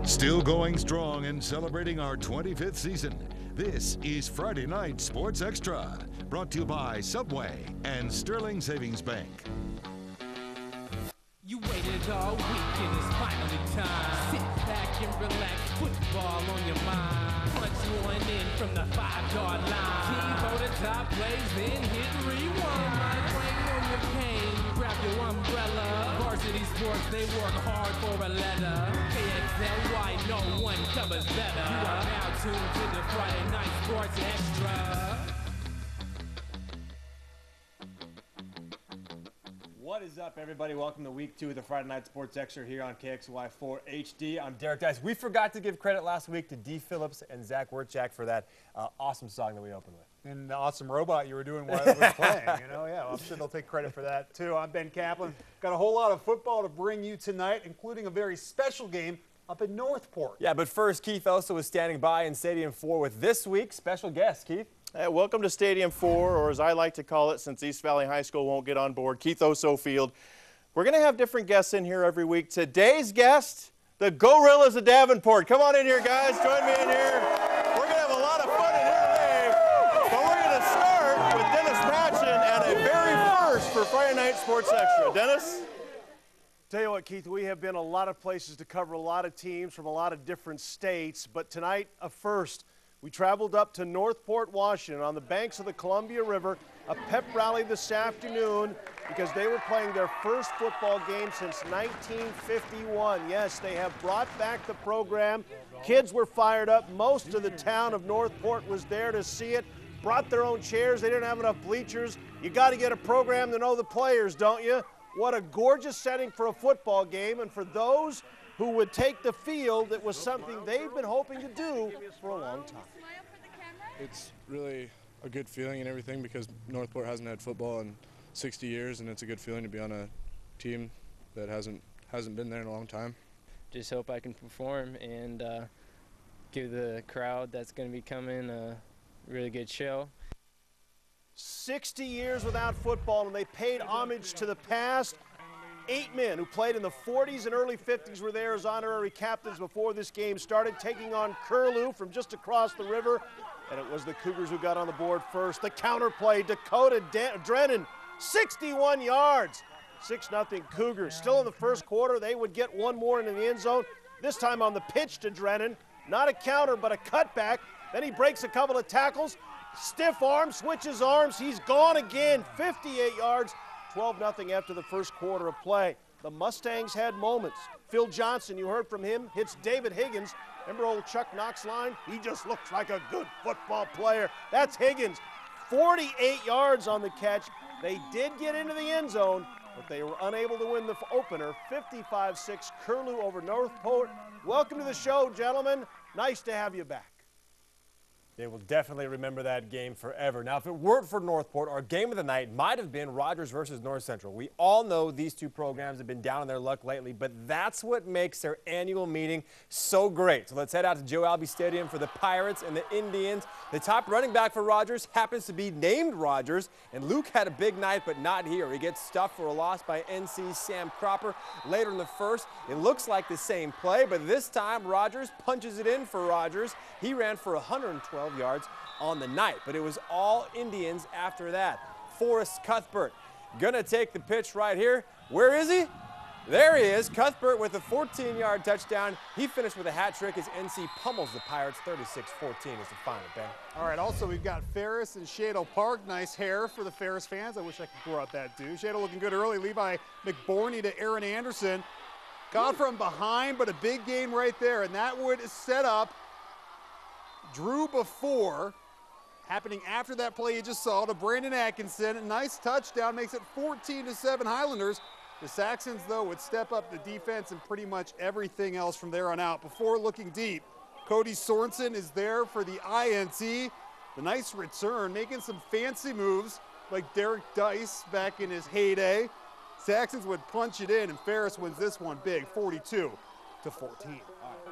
Still going strong and celebrating our 25th season. This is Friday Night Sports Extra, brought to you by Subway and Sterling Savings Bank. You waited all week and it's finally time. Sit back and relax, football on your mind. Punch one in from the 5-yard line. Keep on the top plays, then hit rewind. Bring on your cane, grab your umbrella. Varsity Sports, they work hard for a letter. KXLY, no one covers better. You are now tuned to the Friday Night Sports Extra. What is up, everybody? Welcome to week 2 of the Friday Night Sports Extra here on KXY4 HD. I'm Derek Deis. We forgot to give credit last week to D. Phillips and Zack for that awesome song that we opened with. And the awesome robot you were doing while it was playing. Yeah, I'm sure they'll take credit for that, too. I'm Ben Kaplan. Got a whole lot of football to bring you tonight, including a very special game up in Northport. Yeah, but first, Keith Osso is standing by in Stadium 4 with this week's special guest. Keith? Hey, welcome to Stadium 4, or as I like to call it, since East Valley High School won't get on board, Keith Osso Field. We're going to have different guests in here every week. Today's guest, the Gorillas of Davenport. Come on in here, guys. Join me in here. We're going to have a lot of fun in here today. But we're going to start with Dennis Patchin and a very first for Friday Night Sports Extra. Dennis? Tell you what, Keith, we have been a lot of places to cover a lot of teams from a lot of different states, but tonight, a first. We traveled up to Northport, Washington, on the banks of the Columbia River, a pep rally this afternoon because they were playing their first football game since 1951. Yes, they have brought back the program. Kids were fired up. Most of the town of Northport was there to see it. Brought their own chairs. They didn't have enough bleachers. You got to get a program to know the players, don't you? What a gorgeous setting for a football game, and for those who would take the field, it was something they've been hoping to do for a long time. It's really a good feeling and everything because Northport hasn't had football in 60 years, and it's a good feeling to be on a team that hasn't been there in a long time. Just hope I can perform and give the crowd that's going to be coming a really good show. 60 years without football, and they paid homage to the past. 8 men who played in the 40s and early 50s were there as honorary captains before this game started, taking on Curlew from just across the river. And it was the Cougars who got on the board first. The counter play, Dakota Drennan, 61 yards. 6-0 Cougars. Still in the first quarter, they would get one more into the end zone. This time on the pitch to Drennan. Not a counter, but a cutback. Then he breaks a couple of tackles. Stiff arm, switches arms. He's gone again, 58 yards. 12-0 after the first quarter of play. The Mustangs had moments. Phil Johnson, you heard from him, hits David Higgins. Remember old Chuck Knox line? He just looks like a good football player. That's Higgins. 48 yards on the catch. They did get into the end zone, but they were unable to win the opener. 55-6 Curlew over Northport. Welcome to the show, gentlemen. Nice to have you back. They will definitely remember that game forever. Now, if it weren't for Northport, our game of the night might have been Rogers versus North Central. We all know these two programs have been down on their luck lately, but that's what makes their annual meeting so great. So let's head out to Joe ALBI Stadium for the Pirates and the Indians. The top running back for Rogers happens to be named Rogers, and Luke had a big night, but not here. He gets stuffed for a loss by NC's Sam Cropper. Later in the first, it looks like the same play, but this time Rogers punches it in for Rogers. He ran for 112 yards on the night, but it was all Indians after that. Forrest Cuthbert gonna take the pitch right here. Where is he? There he is. Cuthbert with a 14-yard touchdown. He finished with a hat trick as NC pummels the Pirates. 36-14 is the final, Ben. All right, also we've got Ferris and Shadle Park. Nice hair for the Ferris fans. I wish I could grow out that too. Shadle looking good early. Levi McBorney to Aaron Anderson. Got from behind, but a big game right there, and that would set up Drew before, happening after that play you just saw, to Brandon Atkinson. A nice touchdown, makes it 14-7 Highlanders. The Saxons, though, would step up the defense and pretty much everything else from there on out. Before looking deep, Cody Sorensen is there for the INT. The nice return, making some fancy moves like Derek Deis back in his heyday. Saxons would punch it in, and Ferris wins this one big, 42-14.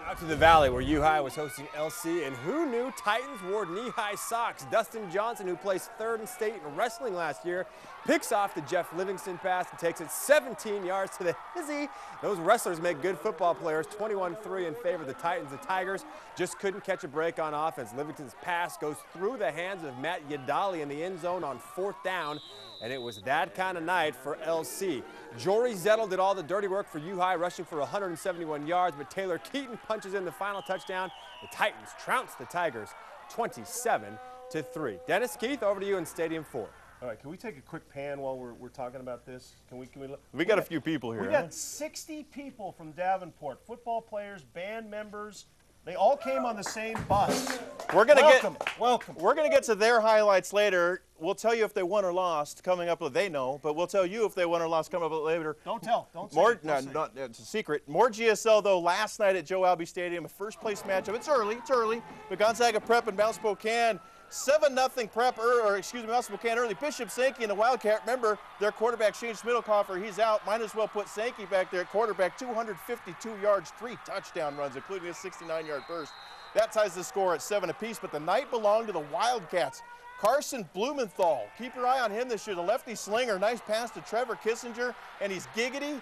Out to the Valley, where U-High was hosting LC, and who knew Titans wore knee-high socks? Dustin Johnson, who placed third in state in wrestling last year, picks off the Jeff Livingston pass and takes it 17 yards to the hizzy. Those wrestlers make good football players. 21-3 in favor of the Titans. The Tigers just couldn't catch a break on offense. Livingston's pass goes through the hands of Matt Yadali in the end zone on 4th down, and it was that kind of night for LC. Jory Zettel did all the dirty work for U-High, rushing for 171 yards, but Taylor Keaton punches in the final touchdown. The Titans trounce the Tigers 27-3. Dennis, Keith, over to you in Stadium 4. All right, can we take a quick pan while we're talking about this? We got a few people here. We got 60 people from Davenport, football players, band members. They all came on the same bus. We're gonna welcome. We're gonna get to their highlights later. We'll tell you if they won or lost coming up. They know, but we'll tell you if they won or lost coming up later. Don't tell. Don't More, say it. Don't say it. it's a secret. More GSL though last night at Joe Albee Stadium, a first-place matchup. It's early, but Gonzaga Prep and Mount Spokane. 7-0 Prep, Mount Spokane early. Bishop Sankey and the Wildcat. Remember, their quarterback, Shane Schmidlkoffer, he's out. Might as well put Sankey back there at quarterback. 252 yards, 3 touchdown runs, including a 69-yard burst. That ties the score at 7 apiece, but the night belonged to the Wildcats. Carson Blumenthal, keep your eye on him this year. The lefty slinger, nice pass to Trevor Kissinger, and he's giggity,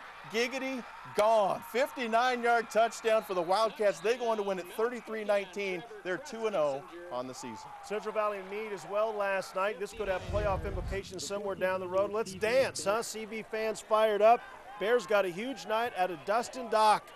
gone. 59-yard touchdown for the Wildcats. They go on to win at 33-19. They're 2-0 on the season. Central Valley Meade as well last night. This could have playoff implications somewhere down the road. Let's dance, huh? CV fans fired up. Bears got a huge night out of Dustin Dock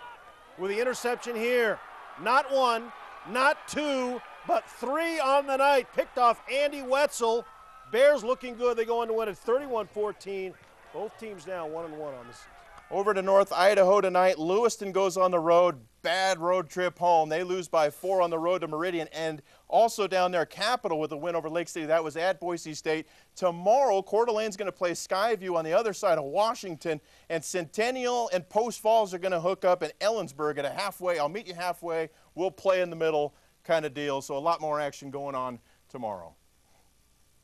with the interception here. Not 1, not 2, but 3 on the night. Picked off Andy Wetzel. Bears looking good. They go on to win at 31-14. Both teams now 1-1 on the season. Over to North Idaho tonight. Lewiston goes on the road. Bad road trip home. They lose by 4 on the road to Meridian. And also down there, Capital with a win over Lake City. That was at Boise State. Tomorrow, Coeur d'Alene's going to play Skyview on the other side of Washington. And Centennial and Post Falls are going to hook up in Ellensburg at a halfway. I'll meet you halfway. We'll play in the middle kind of deal. So a lot more action going on tomorrow.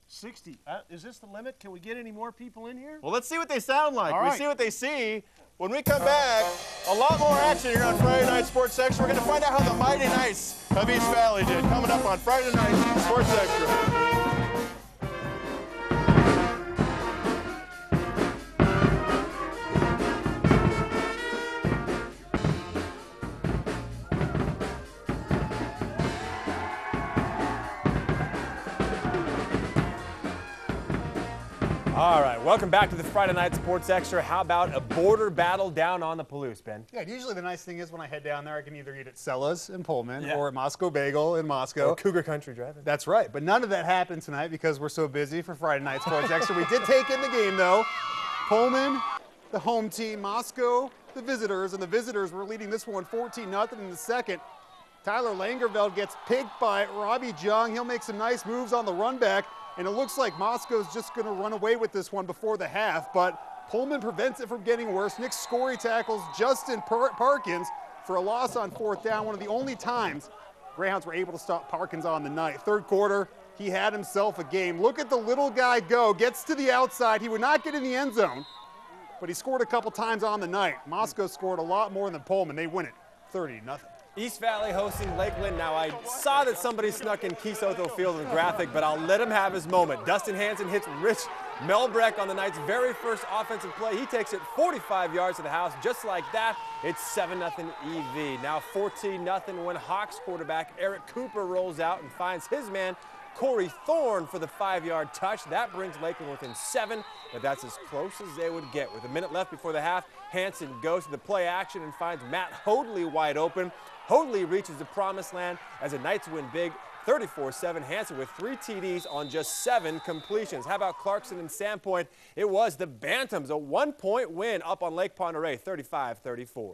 60. Is this the limit? Can we get any more people in here? Well, let's see what they sound like. All We right. see what they see. When we come back, a lot more action here on Friday Night Sports Extra. We're going to find out how the Mighty Knights of East Valley did. Coming up on Friday Night Sports Extra. All right, welcome back to the Friday Night Sports Extra. How about a border battle down on the Palouse, Ben? Yeah, usually the nice thing is when I head down there, I can either eat at Cella's in Pullman or at Moscow Bagel in Moscow. Or Cougar Country Drive-In. That's right, but none of that happened tonight because we're so busy for Friday Night Sports Extra. We did take in the game, though. Pullman, the home team, Moscow, the visitors, and the visitors were leading this one 14-0 in the second. Tyler Langerveld gets picked by Robbie Jung. He'll make some nice moves on the run back. And it looks like Moscow's just going to run away with this one before the half, but Pullman prevents it from getting worse. Nick Scory tackles Justin Parkins for a loss on 4th down, one of the only times Greyhounds were able to stop Parkins on the night. Third quarter, he had himself a game. Look at the little guy go, gets to the outside. He would not get in the end zone, but he scored a couple times on the night. Moscow scored a lot more than Pullman. They win it 30-0. East Valley hosting Lakeland. Now, I saw that somebody snuck in Keith Osso Field in the graphic, but I'll let him have his moment. Dustin Hanson hits Rich Melbrecht on the night's very first offensive play. He takes it 45 yards to the house. Just like that, it's 7-0 EV. Now 14-0 when Hawks quarterback Eric Cooper rolls out and finds his man, Corey Thorne, for the 5-yard touch. That brings Lakeland within 7, but that's as close as they would get. With a minute left before the half, Hanson goes to the play action and finds Matt Hoadley wide open. Hoadley reaches the promised land as the Knights win big, 34-7. Hanson with 3 TDs on just 7 completions. How about Clarkson and Sandpoint? It was the Bantams, a 1-point win up on Lake Ponderay, 35-34.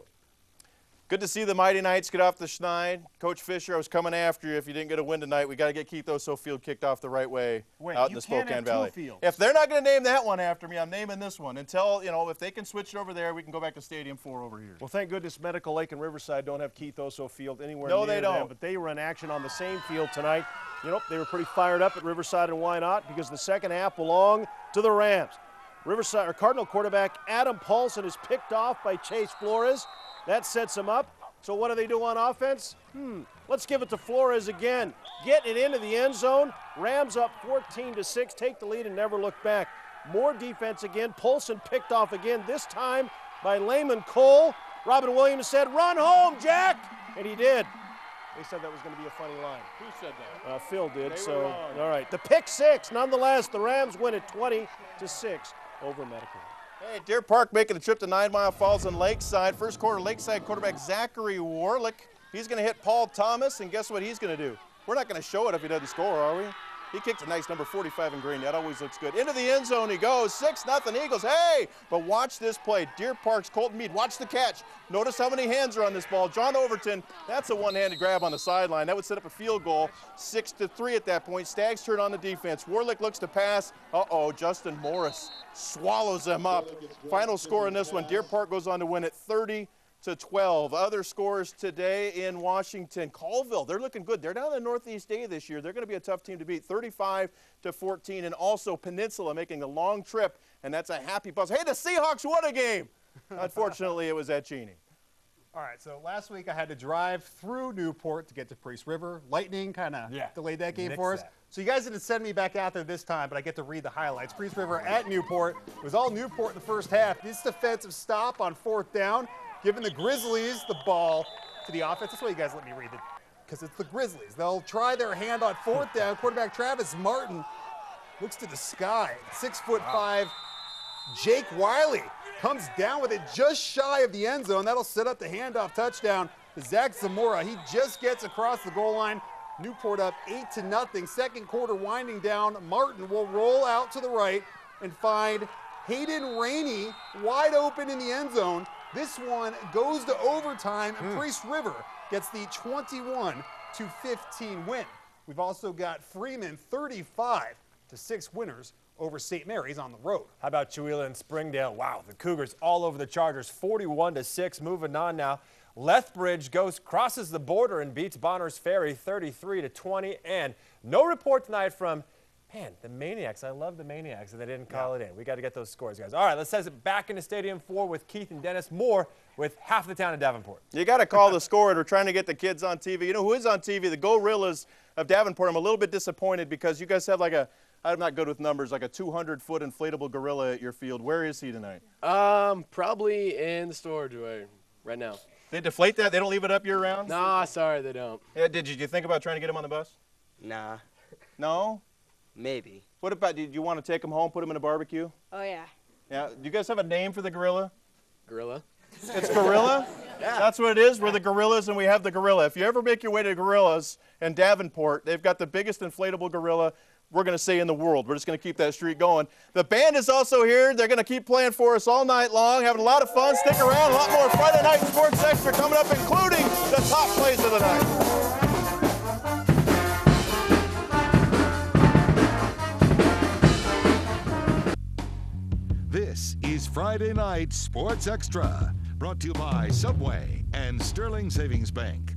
Good to see the Mighty Knights get off the schneid. Coach Fisher, I was coming after you. If you didn't get a win tonight, we got to get Keith Osso Field kicked off the right way out in the Spokane Valley. If they're not going to name that one after me, I'm naming this one. Until, if they can switch it over there, we can go back to Stadium 4 over here. Well, thank goodness Medical Lake and Riverside don't have Keith Osso Field anywhere No, near they don't. them, but they were in action on the same field tonight. They were pretty fired up at Riverside, and why not? Because the second half belonged to the Rams. Cardinal quarterback Adam Paulson is picked off by Chase Flores. That sets him up. So what do they do on offense? Let's give it to Flores again. Get it into the end zone. Rams up 14-6, take the lead and never look back. More defense again. Poulsen picked off again, this time by LINEMAN Cole. Robin Williams said, "Run home, Jack!" And he did. They said that was going to be a funny line. Who said that? Phil did. They So, were wrong. all right. The pick six, nonetheless, the Rams win it 20-6 over Medical. Hey, Deer Park making the trip to 9 Mile Falls and Lakeside. First quarter, Lakeside quarterback Zachary Warlick. He's going to hit Paul Thomas, and guess what he's going to do? We're not going to show it if he doesn't score, are we? He kicked a nice number 45 in green. That always looks good. Into the end zone he goes. 6-0 Eagles. Hey! But watch this play. Deer Park's Colton Meade. Watch the catch. Notice how many hands are on this ball. John Overton, that's a one-handed grab on the sideline. That would set up a field goal. 6-3 at that point. Stags turn on the defense. Warlick looks to pass. Uh-oh, Justin Morris swallows them up. Final score in this one. Deer Park goes on to win it 30-12. Other scores today in Washington. Colville, they're looking good. They're down in the Northeast A this year. They're going to be a tough team to beat, 35-14. And also Peninsula making a long trip, and that's a happy buzz. Hey, the Seahawks won a game. Unfortunately, it was at Cheney. All right, so last week I had to drive through Newport to get to Priest River. Lightning kind of delayed that game for us. So you guys didn't send me back out there this time, but I get to read the highlights. Priest River at Newport. It was all Newport in the first half. This defensive stop on 4th down, giving the Grizzlies the ball to the offense. That's why you guys let me read it, because it's the Grizzlies. They'll try their hand on 4th down. Quarterback Travis Martin looks to the sky. 6'5", Jake Wiley comes down with it just shy of the end zone. That'll set up the handoff touchdown to Zack. He just gets across the goal line. Newport up 8-0. Second quarter winding down. Martin will roll out to the right and find Hayden Rainey wide open in the end zone. This one goes to overtime, and Priest River gets the 21-15 win. We've also got Freeman 35-6 winners over St. Mary's on the road. How about Chewelah and Springdale? Wow, the Cougars all over the Chargers, 41-6. Moving on now. Lethbridge crosses the border and beats Bonners Ferry 33-20. And no report tonight from, man, the Maniacs. I love the Maniacs, and they didn't call it in. We got to get those scores, guys. All right, let's send it back into Stadium 4 with Keith and Dennis. More with half the town of Davenport. You got to call the score, and we're trying to get the kids on TV. You know who is on TV? The Gorillas of Davenport. I'm a little bit disappointed because you guys have like a, I'm not good with numbers, like a 200-foot inflatable gorilla at your field. Where is he tonight? Probably in the storage way right now. They deflate that? They don't leave it up year-round? Nah, sorry, they don't. Yeah, did you think about trying to get him on the bus? Nah. No? Maybe. What about, did you want to take him home, put him in a barbecue? Oh, yeah. Yeah. Do you guys have a name for the gorilla? Gorilla. It's Gorilla? Yeah. That's what it is. We're the Gorillas, and we have the gorilla. If you ever make your way to Gorillas in Davenport, they've got the biggest inflatable gorilla, we're going to say, in the world. We're just going to keep that streak going. The band is also here. They're going to keep playing for us all night long, having a lot of fun. Stick around. A lot more Friday Night Sports Extra coming up, including the top plays of the night. This is Friday Night Sports Extra, brought to you by Subway and Sterling Savings Bank.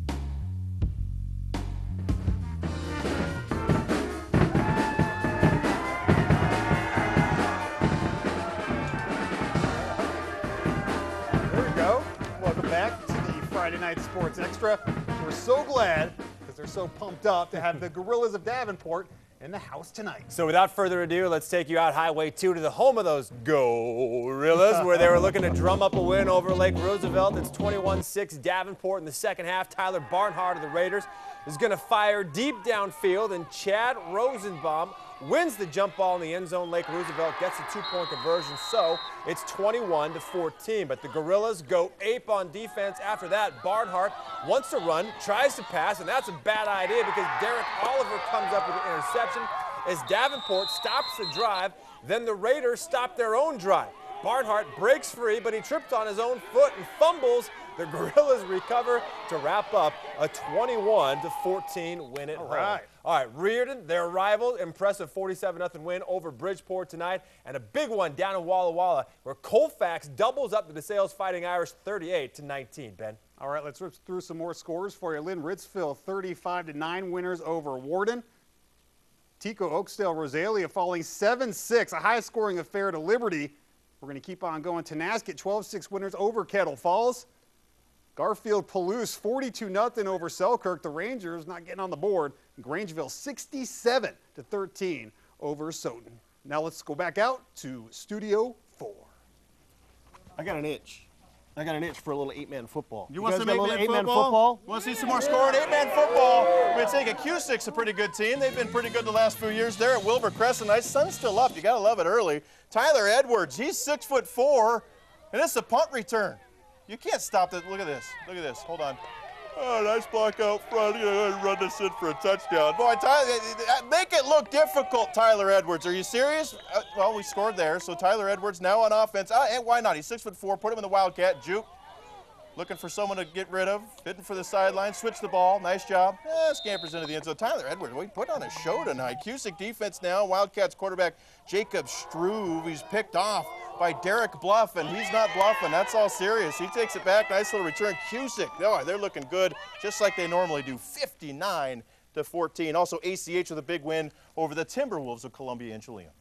There we go. Welcome back to the Friday Night Sports Extra. We're so glad, because they're so pumped up, to have the Gorillas of Davenport in the house tonight. So without further ado, let's take you out Highway 2 to the home of those Gorillas, where they were looking to drum up a win over Lake Roosevelt. It's 21-6 Davenport in the second half. Tyler Barnhart of the Raiders is going to fire deep downfield, and Chad Rosenbaum wins the jump ball in the end zone. Lake Roosevelt gets a two-point conversion, so it's 21-14. But the Gorillas go ape on defense after that. Barnhart wants to run, tries to pass, and that's a bad idea because Derek Oliver comes up with an interception as Davenport stops the drive. Then the Raiders stop their own drive. Barnhart breaks free, but he trips on his own foot and fumbles. The Gorillas recover to wrap up a 21-14 win at home. All right, Reardon, their rival, impressive 47-0 win over Bridgeport tonight, and a big one down in Walla Walla where Colfax doubles up the DeSales Fighting Irish 38-19. Ben. All right, let's rip through some more scores for you. Lynn Ritzville 35-9 winners over Warden. Tico Oakdale Rosalia falling 7-6, a high-scoring affair to Liberty. We're going to keep on going. Tenasket 12-6 winners over Kettle Falls. Garfield Palouse 42-0 over Selkirk. The Rangers not getting on the board. Grangeville 67-13 over Soton. Now let's go back out to Studio 4. I got an itch. I got an itch for a little 8-man football. You want guys some got a little 8-man football? Want to see some more scoring? 8-man football. We're going to take a Cusick's a pretty good team. They've been pretty good the last few years there at Wilbur-Creston. Nice, sun's still up. You got to love it early. Tyler Edwards, he's 6'4", and it's a punt return. You can't stop this. Look at this. Look at this. Hold on. Oh, nice block out front. You know, run this in for a touchdown. Boy, Tyler, make it look difficult, Tyler Edwards. Are you serious? Well, we scored there, so Tyler Edwards now on offense. And why not? He's 6'4". Put him in the Wildcat. Juke. Looking for someone to get rid of. Hitting for the sideline. Switch the ball. Nice job. Scampers into the end zone. Tyler Edwards, we put on a show tonight. Cusick defense now. Wildcats quarterback Jacob Struve. He's picked off by Derek Bluff, and he's not bluffing. That's all serious. He takes it back. Nice little return. Cusick, oh, they're looking good, just like they normally do. 59-14. Also, ACH with a big win over the Timberwolves of Columbia and Chelan.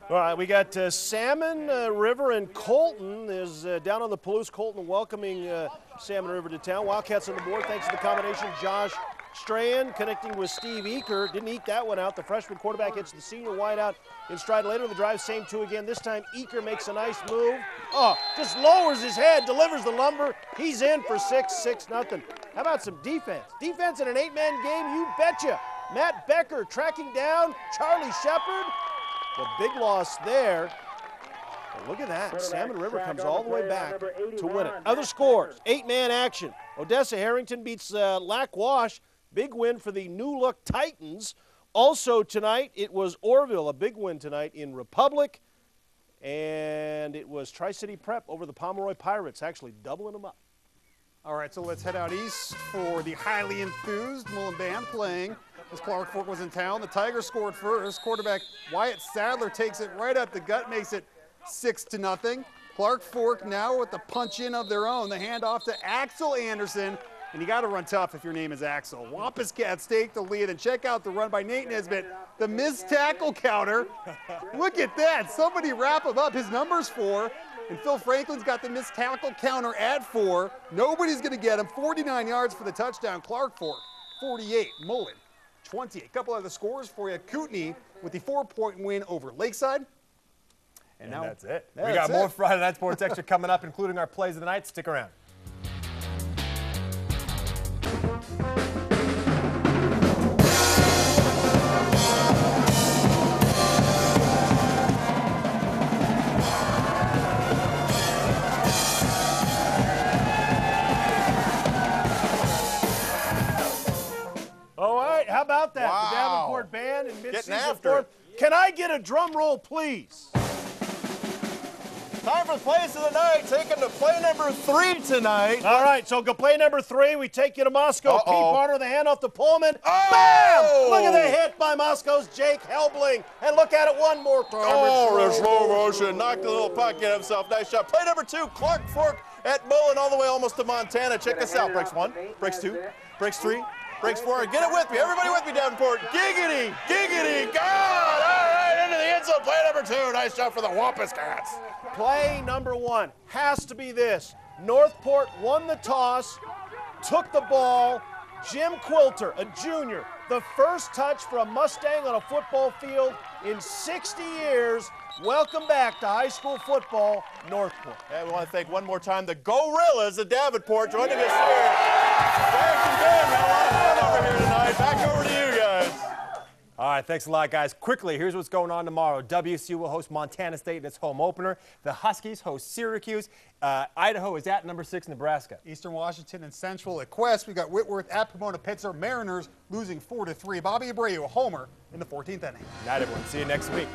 All right, we got Salmon River and Colton is down on the Palouse. Colton welcoming Salmon River to town. Wildcats on the board thanks to the combination. Josh Strahan connecting with Steve Eaker. Didn't eke that one out. The freshman quarterback hits the senior wideout in stride. Later in the drive, same two again. This time Eaker makes a nice move. Oh, just lowers his head, delivers the lumber. He's in for 6-0. How about some defense? Defense in an 8-man game, you betcha. Matt Becker tracking down Charlie Shepard. The big loss there. But look at that. Salmon River comes all the way back to win it. Other scores, 8-man action. Odessa Harrington beats Lac Wash. Big win for the New Look Titans. Also tonight, it was Orville, a big win tonight in Republic. And it was Tri-City Prep over the Pomeroy Pirates, actually doubling them up. All right, so let's head out east for the highly enthused Mullan band playing as Clark Fork was in town. The Tigers scored first. Quarterback Wyatt Sadler takes it right up the gut, makes it 6-0. Clark Fork now with the punch-in of their own. The handoff to Axel Anderson, and you got to run tough if your name is Axel. Wampus Cats take the lead, and check out the run by Nate Nesbitt. The missed tackle counter. Look at that. Somebody wrap him up. His number's 4. And Phil Franklin's got the missed tackle counter at 4. Nobody's going to get him. 49 yards for the touchdown. Clark Fork, 48. Mullan, 20. A couple other scores for you. Kootenai with the 4-point win over Lakeside. And now that's it. That's We got it. more Friday Night Sports Extra coming up, including our plays of the night. Stick around. All right, how about that? Wow. The Davenport band in Getting mid-season after form. it. Can I get a drum roll, please? Time for the plays of the night. Taking to play number 3 tonight. All right, so go play number 3. We take you to Moscow. Pete Barner, the handoff to Pullman. Oh! Bam! Look at the hit by Moscow's Jake Helbling. And look at it one more time. Oh, the slow motion. Knocked the little puck in himself. Nice shot. Play number 2, Clark Fork at Mullan all the way almost to Montana. Check this out. Breaks 1, breaks 2, breaks 3, breaks 4. Get it with me. Everybody with me, Davenport. Giggity, giggity, God. All right, into the end zone. Play number 2. Nice shot for the Wampus Cats. Play number 1 has to be this. Northport won the toss, took the ball. Jim Quilter, a junior, the first touch for a Mustang on a football field in 60 years. Welcome back to high school football, Northport. And we want to thank one more time the Gorillas of Davenport joining us here. Zack and Ben had a lot of fun over here tonight. Back over to you guys. All right, thanks a lot, guys. Quickly, here's what's going on tomorrow. WSU will host Montana State in its home opener. The Huskies host Syracuse. Idaho is at number 6, Nebraska. Eastern Washington and Central at Quest. We got Whitworth at Pomona-Pitzer. Mariners losing 4-3. Bobby Abreu, a homer in the 14th inning. Night, everyone. See you next week.